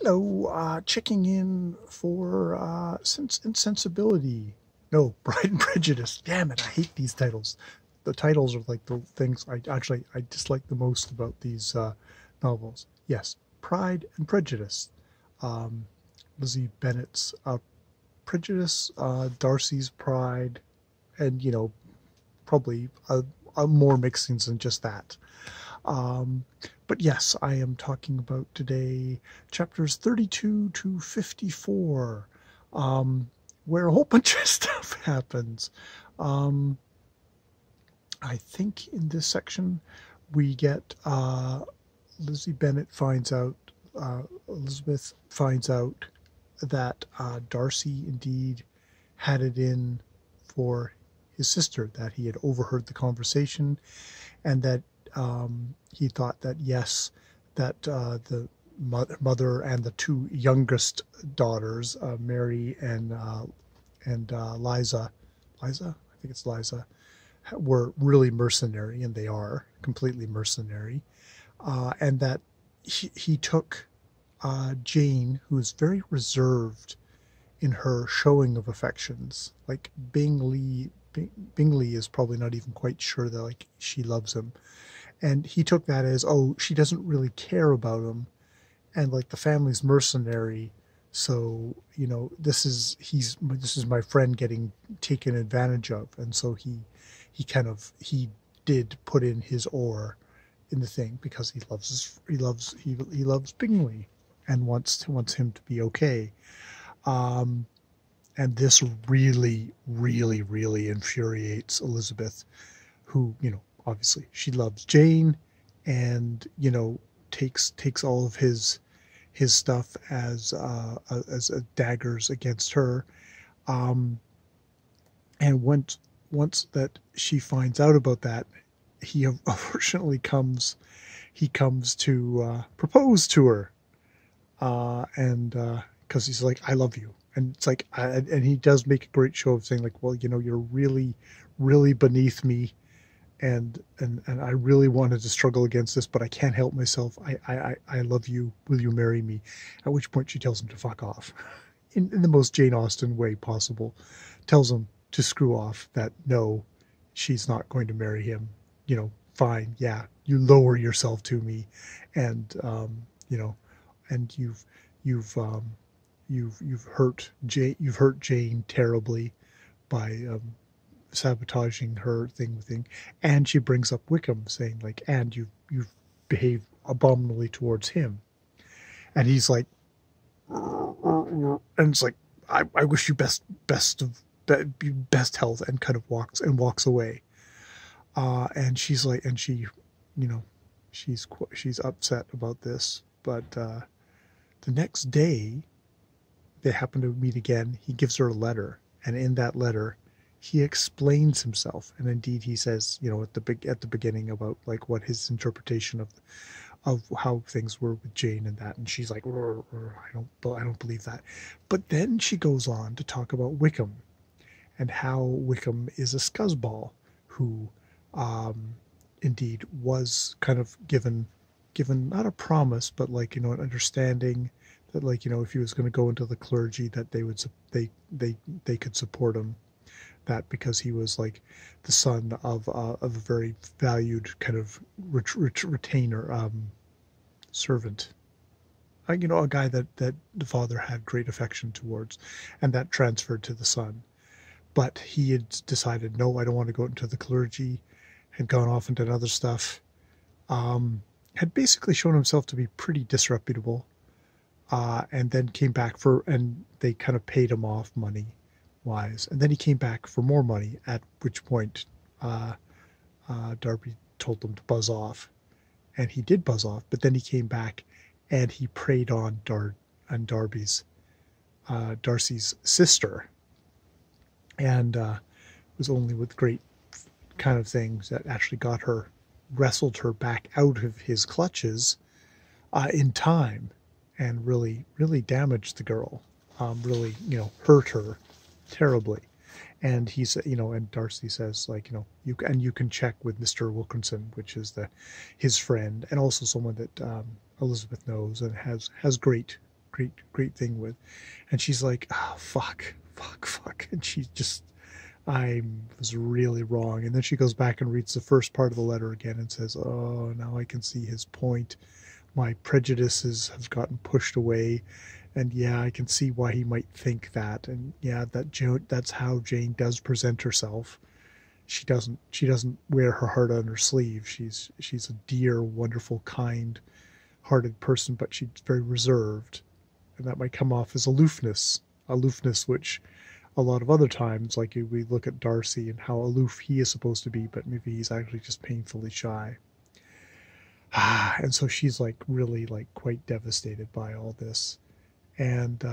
Hello, checking in for Sense and Sensibility. No, Pride and Prejudice. Damn it, I hate these titles. The titles are like the things I dislike the most about these novels. Yes, Pride and Prejudice. Um, Lizzie Bennet's Prejudice, Darcy's Pride, and probably more mixings than just that. Um, but yes, I am talking about today chapters 32 to 54, where a whole bunch of stuff happens. Um, I think in this section we get Lizzie Bennet finds out, Elizabeth finds out that Darcy indeed had it in for his sister, that he had overheard the conversation, and that he thought that yes, that the mother and the two youngest daughters, Mary and Liza, I think it's Liza, were really mercenary, and they are completely mercenary, and that he took Jane, who is very reserved in her showing of affections. Like Bingley is probably not even quite sure that like she loves him, and he took that as, oh, she doesn't really care about him, and like the family's mercenary, so this is my friend getting taken advantage of, and so he did put in his oar in the thing because he loves Bingley and wants him to be okay. um and this really, really, really infuriates Elizabeth, who, obviously she loves Jane, and, takes all of his stuff as daggers against her. Um, and once that she finds out about that, he unfortunately comes to propose to her, and because he's like, I love you. And it's like, and he does make a great show of saying like, well, you're really, really beneath me, and I really wanted to struggle against this, but I can't help myself. I love you. Will you marry me? At which point she tells him to fuck off, in the most Jane Austen way possible. Tells him to screw off. That no, she's not going to marry him. Fine, yeah, you lower yourself to me, and and you've you've hurt Jane terribly by sabotaging her thing, and she brings up Wickham, saying like, and you've behaved abominably towards him, and he's like, and it's like, I wish you best health, and kind of walks away. And she's like, and she, she's upset about this, but the next day they happen to meet again. He gives her a letter, and in that letter he explains himself, and indeed he says, at the beginning, about like what his interpretation of how things were with Jane and that, and she's like, I don't believe that. But then she goes on to talk about Wickham, and how Wickham is a scuzzball who, indeed, was kind of given not a promise, but like, an understanding that, like, if he was going to go into the clergy, that they could support him, that because he was like the son of a very valued kind of retainer, servant, a guy that the father had great affection towards, and that transferred to the son. But he had decided, no, I don't want to go into the clergy, had gone off and done other stuff, had basically shown himself to be pretty disreputable, and then came back and they kind of paid him off money wise, and then he came back for more money, at which point Darby told him to buzz off, and he did buzz off, but then he came back and he preyed on Darcy's sister, and it was only with great kind of things that actually wrestled her back out of his clutches in time, and really, really damaged the girl, really, hurt her terribly. And he said, and Darcy says, like, you can check with Mr. Wilkinson, which is his friend, and also someone that Elizabeth knows and has great great thing with. And she's like, oh, fuck, and she just, I was really wrong. And then she goes back and reads the first part of the letter again and says, oh, now I can see his point. My prejudices have gotten pushed away, and yeah, I can see why he might think that. And yeah, that's how Jane does present herself. She doesn't wear her heart on her sleeve. She's a dear, wonderful, kind-hearted person, but she's very reserved, and that might come off as aloofness, which a lot of other times, like we look at Darcy and how aloof he is supposed to be, but maybe he's actually just painfully shy. And so she's like really like quite devastated by all this, and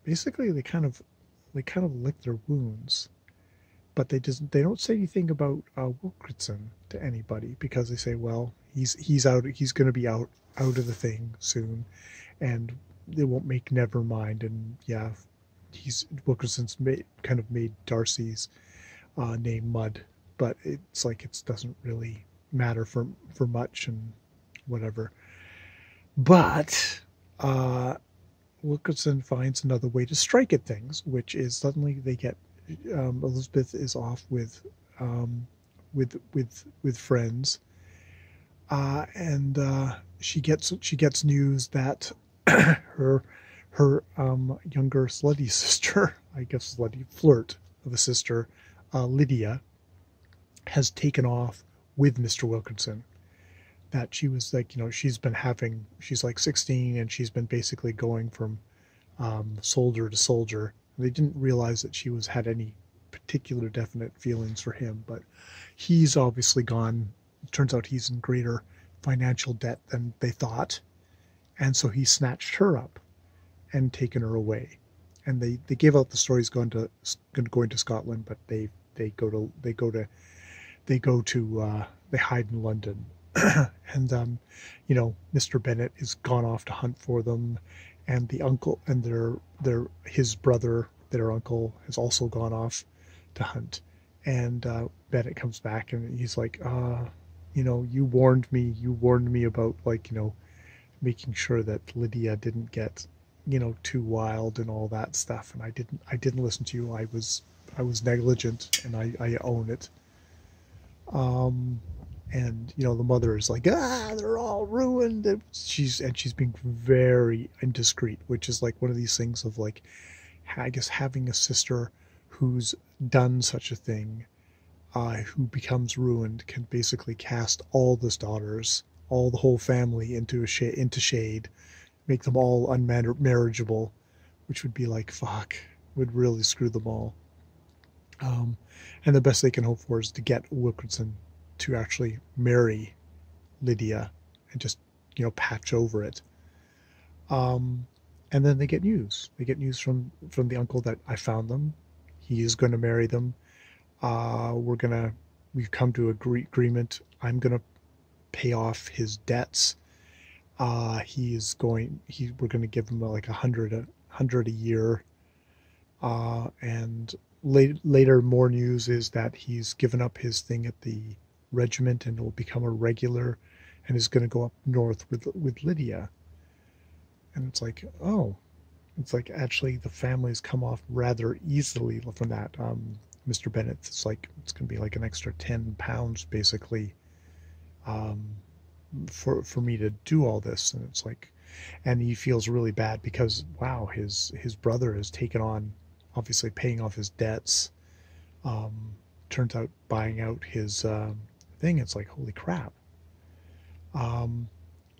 basically they kind of lick their wounds, but they don't say anything about Wilkinson to anybody, because they say, well, he's going to be out of the thing soon, and they won't make Nevermind, and yeah, Wilkinson's kind of made Darcy's name mud, but it's like it doesn't really matter for much and whatever. But Wilkinson finds another way to strike at things, which is suddenly they get Elizabeth is off with friends, and she gets news that her younger slutty sister, I guess slutty flirt of a sister, Lydia, has taken off with Mr. Wilkinson. That she was like, she's like 16, and she's been basically going from soldier to soldier. They didn't realize that she had any particular definite feelings for him, but he's obviously gone. It turns out he's in greater financial debt than they thought, and so he snatched her up and taken her away. And they gave out the story he's going to Scotland, but they hide in London. And Mr. Bennet is gone off to hunt for them, and the uncle and his brother, their uncle, has also gone off to hunt. And Bennet comes back and he's like, you warned me about, like, making sure that Lydia didn't get too wild and all that stuff, and I didn't listen to you. I was negligent, and I own it. And the mother is like, they're all ruined. And she's being very indiscreet, which is like one of these things of, like, I guess having a sister who's done such a thing, who becomes ruined, can basically cast all the daughters, the whole family into shade, make them all unmarriageable, which would be like, fuck, would really screw them all. And the best they can hope for is to get Wilkinson to actually marry Lydia and just, patch over it. And then they get news. They get news from the uncle that I found them. He is going to marry them. We've come to agreement. I'm going to pay off his debts. We're going to give him like $100 a year. And later, more news is that he's given up his thing at the regiment and will become a regular, and is going to go up north with Lydia. And it's like, oh, it's like actually the family's come off rather easily from that. Mr. Bennet, it's like it's going to be like an extra £10 basically, for me to do all this. And it's like, and he feels really bad because, wow, his brother has taken on, obviously paying off his debts, turns out buying out his thing. It's like, holy crap.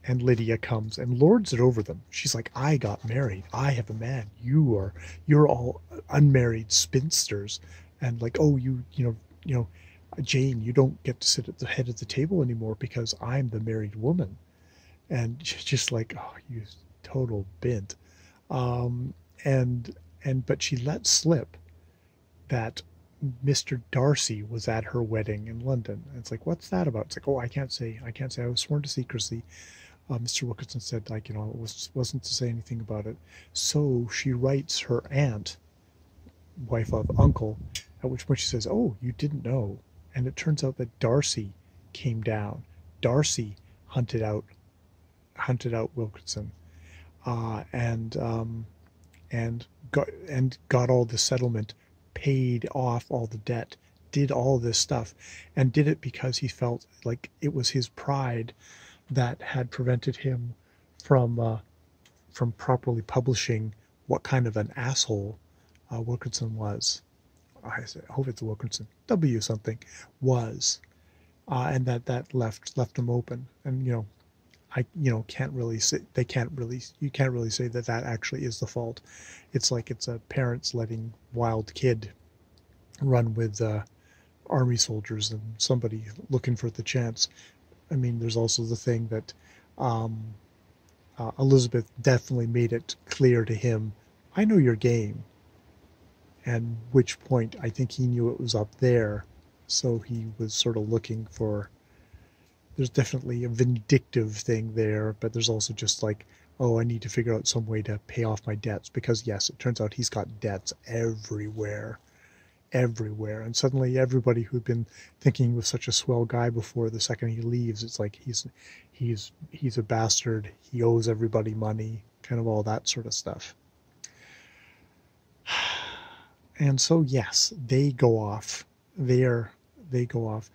And Lydia comes and lords it over them. She's like, I got married. I have a man. You're all unmarried spinsters. And like, oh, Jane, you don't get to sit at the head of the table anymore because I'm the married woman. And just like, oh, you total bint. But she let slip that Mr. Darcy was at her wedding in London. And it's like, what's that about? It's like, oh, I can't say. I was sworn to secrecy. Mr. Wilkinson said, like, it wasn't to say anything about it. So she writes her aunt, wife of uncle, at which point she says, oh, you didn't know. And it turns out that Darcy came down. Darcy hunted out Wilkinson. and got all the settlement, paid off all the debt, did all this stuff, and did it because he felt like it was his pride that had prevented him from properly publishing what kind of an asshole Wilkinson was. I hope it's Wilkinson. W something was, and that left him open. And can't really say you can't really say that actually is the fault. It's like it's a parents letting wild kid run with army soldiers and somebody looking for the chance. I mean, there's also the thing that Elizabeth definitely made it clear to him, I know your game. And which point I think he knew it was up there. So he was sort of looking for, there's definitely a vindictive thing there, but there's also just like, oh, I need to figure out some way to pay off my debts, because yes, it turns out he's got debts everywhere. And suddenly everybody who'd been thinking he was such a swell guy before, the second he leaves, it's like he's a bastard, he owes everybody money, kind of all that sort of stuff. And so yes, they go off. They go off.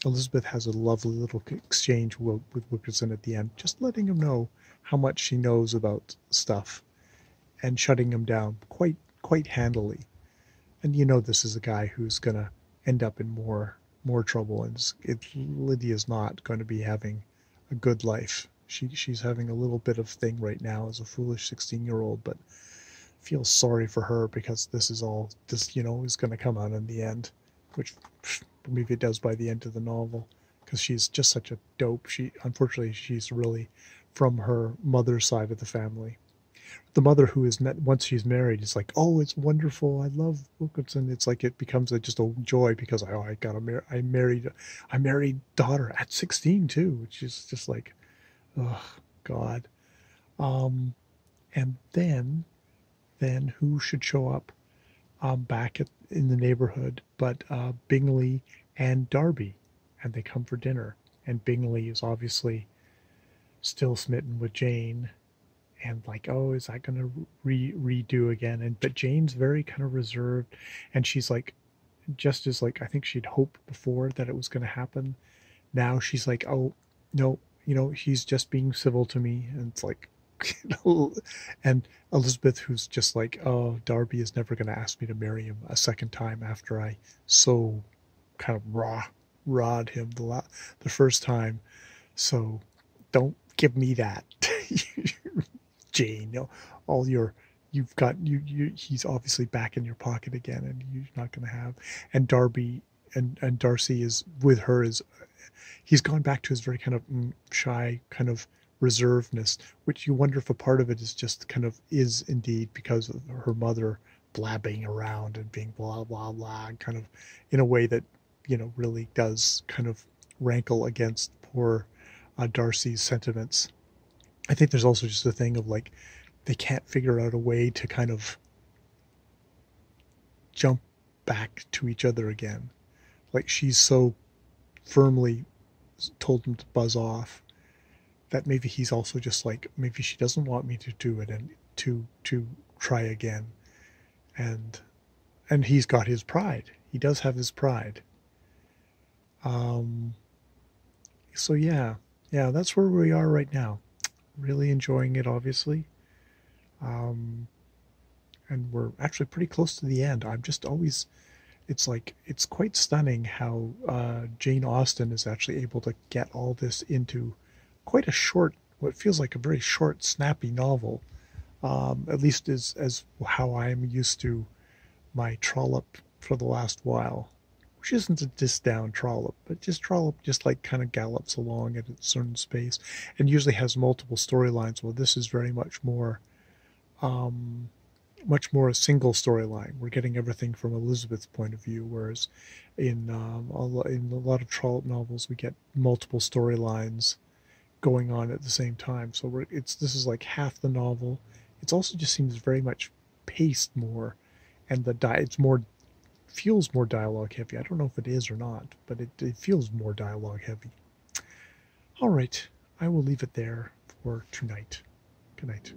Elizabeth has a lovely little exchange with Wilkinson at the end, just letting him know how much she knows about stuff, and shutting him down quite handily. And this is a guy who's going to end up in more trouble, and Lydia's not going to be having a good life. She's having a little bit of thing right now as a foolish 16-year-old, but feel sorry for her, because this is going to come out in the end, which maybe it does by the end of the novel, because she's just such a dope. Unfortunately, she's really from her mother's side of the family. The mother, who is once she's married, is like, oh, it's wonderful, I love Wilkinson. It's like it becomes just a joy, because I married daughter at 16 too, which is just like, oh God. And then who should show up back in the neighborhood but Bingley and Darby, and they come for dinner, and Bingley is obviously still smitten with Jane, and like, oh, is that going to redo again? But Jane's very kind of reserved, and she's like, just as like I think she'd hoped before that it was going to happen, now she's like, oh no, he's just being civil to me. And it's like, and Elizabeth, who's just like, oh, Darby is never going to ask me to marry him a second time after I so kind of rawed him the first time, so don't give me that. Jane, he's obviously back in your pocket again, and you're not going to have. And Darby and Darcy is with her, he's gone back to his very kind of shy kind of reservedness, which you wonder if a part of it is just kind of is indeed because of her mother blabbing around and being blah blah blah, kind of in a way that really does kind of rankle against poor Darcy's sentiments. I think there's also just a thing of like, they can't figure out a way to kind of jump back to each other again. Like, she's so firmly told him to buzz off that maybe he's also just like, maybe she doesn't want me to do it and to try again. And he's got his pride. He does have his pride. So yeah, that's where we are right now. Really enjoying it, obviously. And we're actually pretty close to the end. I'm just always, it's like, it's quite stunning how Jane Austen is actually able to get all this into quite a short, what feels like a very short, snappy novel. At least as how I'm used to my Trollope for the last while, which isn't a diss-down Trollope, but just Trollope just like kind of gallops along at a certain space and usually has multiple storylines. Well, this is very much more a single storyline. We're getting everything from Elizabeth's point of view, whereas in a lot of Trollope novels we get multiple storylines going on at the same time. So this is like half the novel. It also just seems very much paced more, and feels more dialogue heavy. I don't know if it is or not, but it feels more dialogue heavy. All right, I will leave it there for tonight. Good night.